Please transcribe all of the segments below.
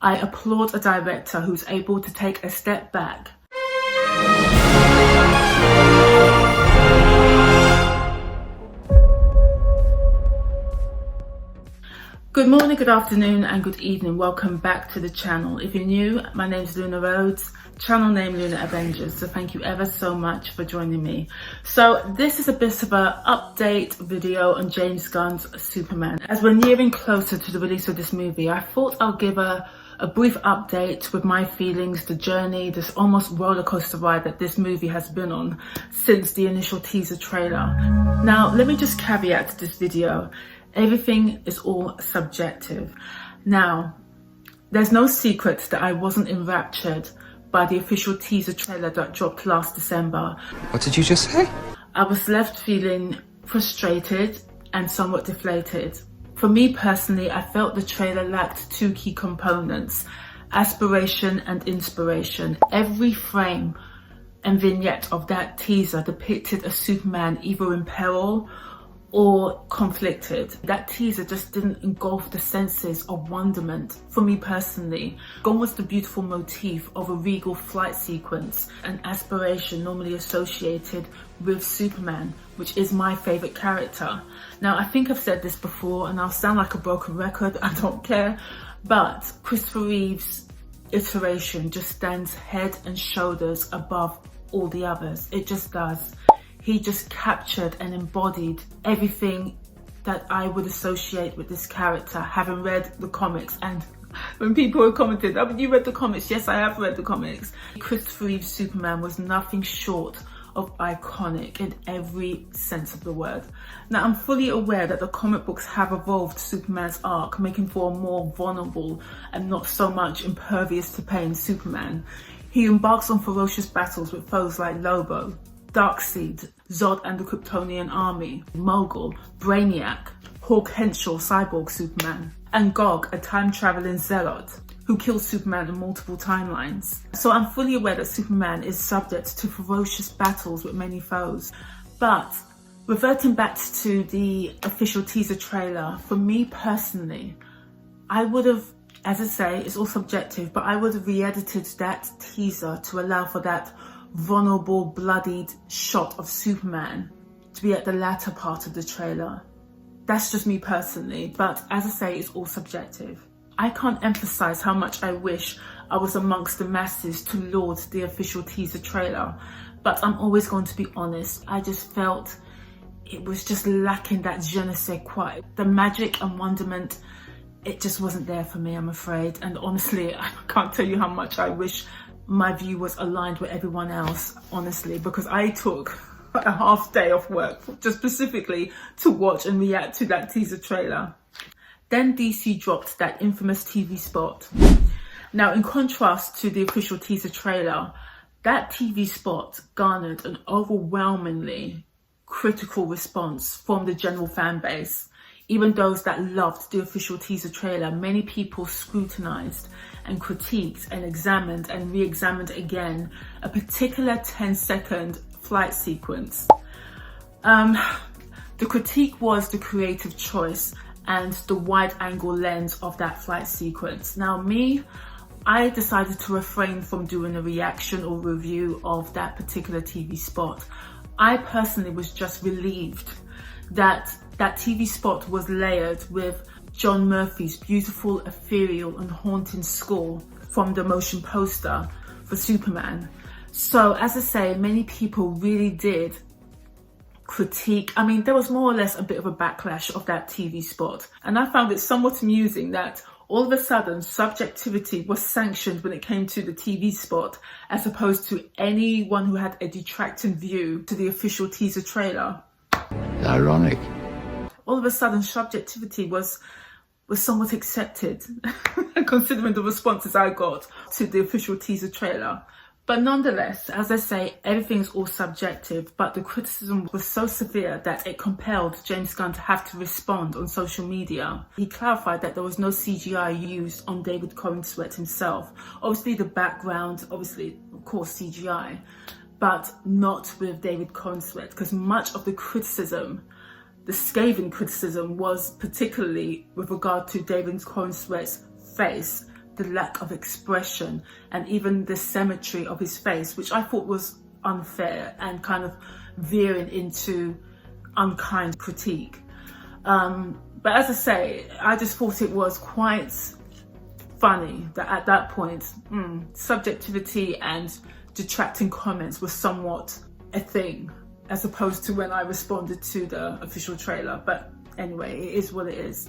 I applaud a director who's able to take a step back. Good morning, good afternoon and good evening. Welcome back to the channel. If you're new, my name is Luna Rhodes, channel name Luna Avengers. So thank you ever so much for joining me. So this is a bit of an update video on James Gunn's Superman. As we're nearing closer to the release of this movie, I thought I'll give a brief update with my feelings, the journey, this almost roller coaster ride that this movie has been on since the initial teaser trailer. Now, let me just caveat this video. Everything is all subjective. Now, there's no secret that I wasn't enraptured by the official teaser trailer that dropped last December. What did you just say? I was left feeling frustrated and somewhat deflated. For me personally, I felt the trailer lacked two key components: aspiration and inspiration. Every frame and vignette of that teaser depicted a Superman either in peril or conflicted. That teaser just didn't engulf the senses of wonderment for me personally. Gone was the beautiful motif of a regal flight sequence, an aspiration normally associated with Superman, which is my favorite character. Now, I think I've said this before and I'll sound like a broken record, I don't care, but Christopher Reeve's iteration just stands head and shoulders above all the others. It just does. He just captured and embodied everything that I would associate with this character, having read the comics. And when people have commented, "Oh, you read the comics?" Yes, I have read the comics. Christopher Reeve's Superman was nothing short of iconic in every sense of the word. Now, I'm fully aware that the comic books have evolved Superman's arc, making for a more vulnerable and not so much impervious to pain Superman. He embarks on ferocious battles with foes like Lobo, Darkseid, Zod and the Kryptonian army, Mogul, Brainiac, Hawk Henshaw, Cyborg Superman, and Gog, a time-traveling zealot who kills Superman in multiple timelines. So I'm fully aware that Superman is subject to ferocious battles with many foes. But reverting back to the official teaser trailer, for me personally, I would have, as I say, it's all subjective, but I would have re-edited that teaser to allow for that vulnerable, bloodied shot of Superman to be at the latter part of the trailer. That's just me personally, but as I say, it's all subjective. I can't emphasize how much I wish I was amongst the masses to laud the official teaser trailer, but I'm always going to be honest. I just felt it was just lacking that je ne sais quoi. The magic and wonderment, it just wasn't there for me, I'm afraid. And honestly, I can't tell you how much I wish my view was aligned with everyone else, honestly, because I took a half day off work just specifically to watch and react to that teaser trailer. Then DC dropped that infamous TV spot. Now, in contrast to the official teaser trailer, that TV spot garnered an overwhelmingly critical response from the general fan base. Even those that loved the official teaser trailer, many people scrutinized and critiqued and examined and re-examined again a particular 10-second flight sequence. The critique was the creative choice and the wide-angle lens of that flight sequence. Now, I decided to refrain from doing a reaction or review of that particular TV spot. I personally was just relieved that that TV spot was layered with John Murphy's beautiful, ethereal and haunting score from the motion poster for Superman. So as I say, many people really did critique. I mean, there was more or less a bit of a backlash of that TV spot. And I found it somewhat amusing that all of a sudden subjectivity was sanctioned when it came to the TV spot, as opposed to anyone who had a detracting view to the official teaser trailer. Ironic. All of a sudden subjectivity was somewhat accepted, considering the responses I got to the official teaser trailer. But nonetheless, as I say, everything's all subjective, but the criticism was so severe that it compelled James Gunn to have to respond on social media. He clarified that there was no CGI used on David Corenswet himself. Obviously the background, obviously, of course, CGI, but not with David Corenswet, because much of the criticism, the scathing criticism, was particularly with regard to David Corenswet's face the lack of expression and even the symmetry of his face, which I thought was unfair and kind of veering into unkind critique. But as I say, I just thought it was quite funny that at that point, subjectivity and detracting comments was somewhat a thing, as opposed to when I responded to the official trailer. But anyway, it is what it is.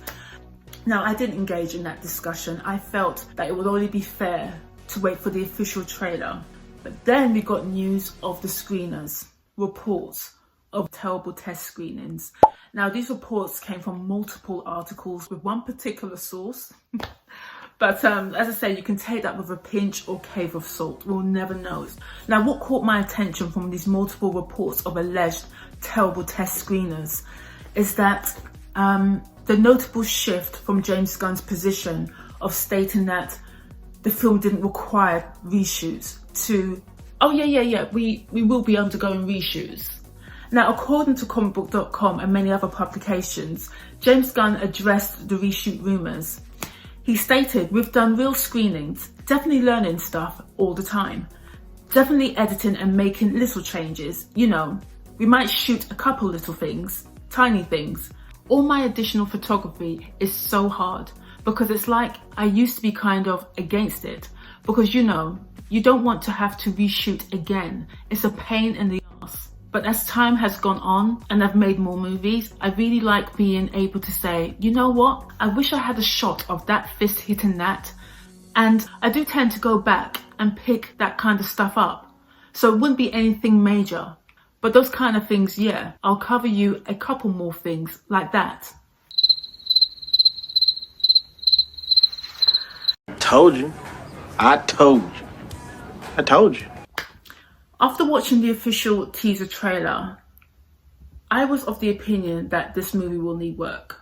Now, I didn't engage in that discussion. I felt that it would only be fair to wait for the official trailer. But then we got news of the screeners, reports of terrible test screenings. Now, these reports came from multiple articles with one particular source. But as I say, you can take that with a pinch or cave of salt. We'll never know. Now, what caught my attention from these multiple reports of alleged terrible test screeners is that the notable shift from James Gunn's position of stating that the film didn't require reshoots to, oh yeah, we will be undergoing reshoots. Now, according to comicbook.com and many other publications, James Gunn addressed the reshoot rumours. He stated, "We've done real screenings, definitely learning stuff all the time, definitely editing and making little changes. You know, we might shoot a couple little things, tiny things. All my additional photography is so hard because it's like I used to be kind of against it because, you know, you don't want to have to reshoot again. It's a pain in the ass. But as time has gone on and I've made more movies, I really like being able to say, you know what? I wish I had a shot of that fist hitting that. And I do tend to go back and pick that kind of stuff up. So it wouldn't be anything major. But those kind of things, yeah, I'll cover you a couple more things like that." Told you. I told you. I told you. After watching the official teaser trailer, I was of the opinion that this movie will need work.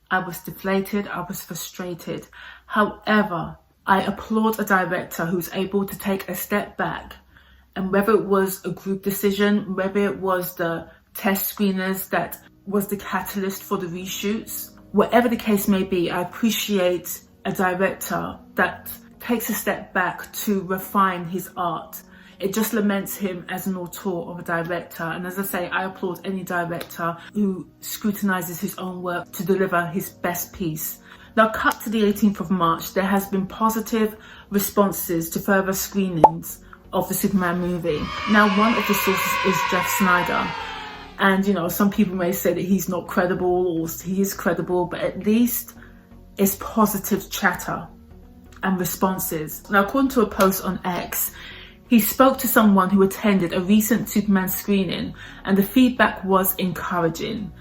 I was deflated, I was frustrated. However, I applaud a director who's able to take a step back, and whether it was a group decision, whether it was the test screeners that was the catalyst for the reshoots, whatever the case may be, I appreciate a director that takes a step back to refine his art. It just laments him as an auteur of a director. And as I say, I applaud any director who scrutinizes his own work to deliver his best piece. Now, cut to the 18th of March, there has been positive responses to further screenings of the Superman movie. Now, one of the sources is Jeff Snyder. And, you know, some people may say that he's not credible or he is credible, but at least it's positive chatter and responses. Now, according to a post on X, he spoke to someone who attended a recent Superman screening and the feedback was encouraging.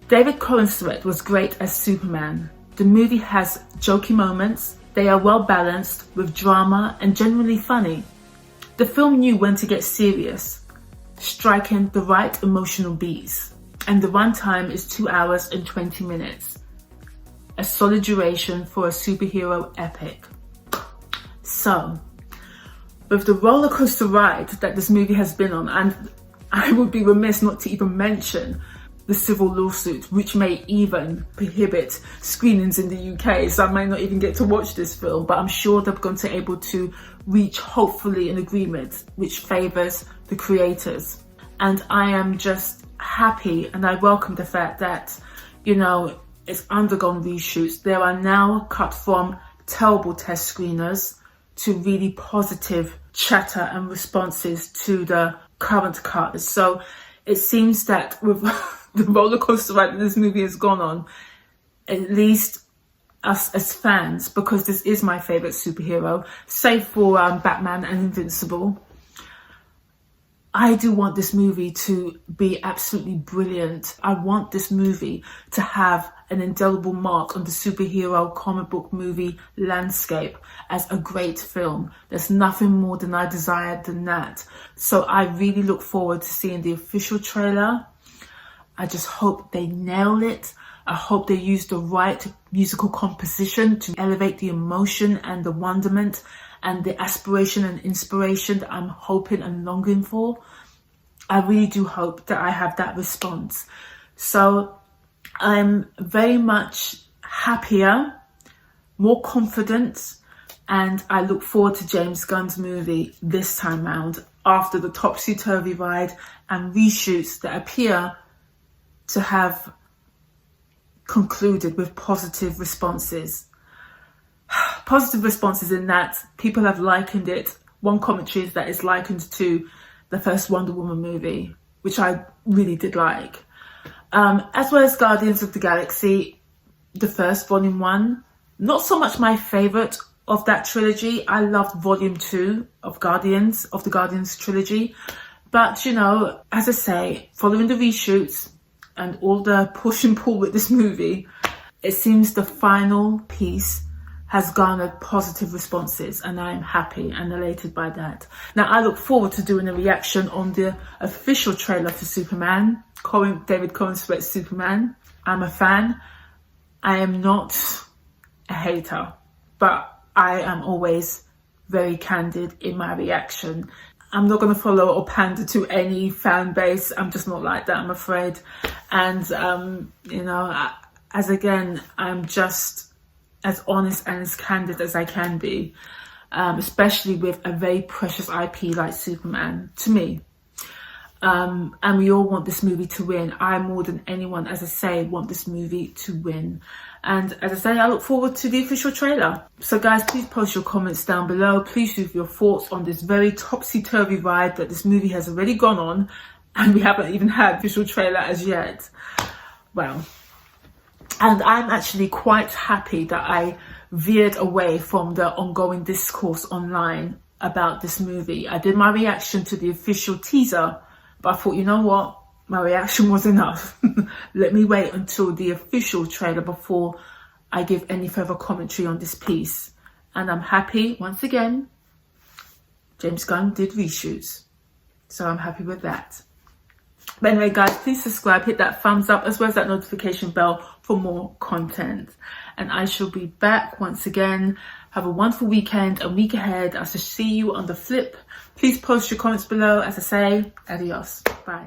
David Corenswet was great as Superman. The movie has jokey moments, they are well balanced with drama and genuinely funny. The film knew when to get serious, striking the right emotional beats, and the runtime is 2 hours and 20 minutes. A solid duration for a superhero epic. So, with the roller coaster ride that this movie has been on, and I would be remiss not to even mention the civil lawsuit, which may even prohibit screenings in the UK, so I might not even get to watch this film, but I'm sure they're going to be able to reach, hopefully, an agreement which favours the creators. And I am just happy and I welcome the fact that, you know, it's undergone reshoots. There are now cut from terrible test screeners to really positive chatter and responses to the current cut. So it seems that with the roller coaster ride that this movie has gone on, at least us as fans, because this is my favourite superhero, save for Batman and Invincible, I do want this movie to be absolutely brilliant. I want this movie to have an indelible mark on the superhero comic book movie landscape as a great film. There's nothing more than I desired than that. So I really look forward to seeing the official trailer. I just hope they nail it. I hope they use the right musical composition to elevate the emotion and the wonderment and the aspiration and inspiration that I'm hoping and longing for. I really do hope that I have that response. So I'm very much happier, more confident, And I look forward to James Gunn's movie this time round, after the topsy-turvy ride and reshoots that appear to have concluded with positive responses. Positive responses in that people have likened it. One commentary is that it's likened to the first Wonder Woman movie, which I really did like. As well as Guardians of the Galaxy, the first Volume 1. Not so much my favourite of that trilogy. I loved Volume 2 of the Guardians trilogy. But, you know, as I say, following the reshoots and all the push and pull with this movie, it seems the final piece has garnered positive responses, and I'm happy and elated by that. Now, I look forward to doing a reaction on the official trailer for Superman, David Cohen-Sweat's Superman. I'm a fan. I am not a hater, but I am always very candid in my reaction. I'm not going to follow or pander to any fan base. I'm just not like that, I'm afraid. And, you know, I'm just as honest and as candid as I can be, especially with a very precious IP like Superman, to me. And we all want this movie to win. I, more than anyone, as I say, want this movie to win. And as I say, I look forward to the official trailer. So guys, please post your comments down below. Please leave your thoughts on this very topsy-turvy ride that this movie has already gone on, and we haven't even had official trailer as yet. Well, and I'm actually quite happy that I veered away from the ongoing discourse online about this movie. I did my reaction to the official teaser, but I thought, you know what? My reaction was enough. Let me wait until the official trailer before I give any further commentary on this piece. And I'm happy, once again, James Gunn did reshoots. So I'm happy with that. But anyway, guys, please subscribe, hit that thumbs up, as well as that notification bell for more content. And I shall be back once again. Have a wonderful weekend and week ahead. I shall see you on the flip. Please post your comments below. As I say, adios. Bye.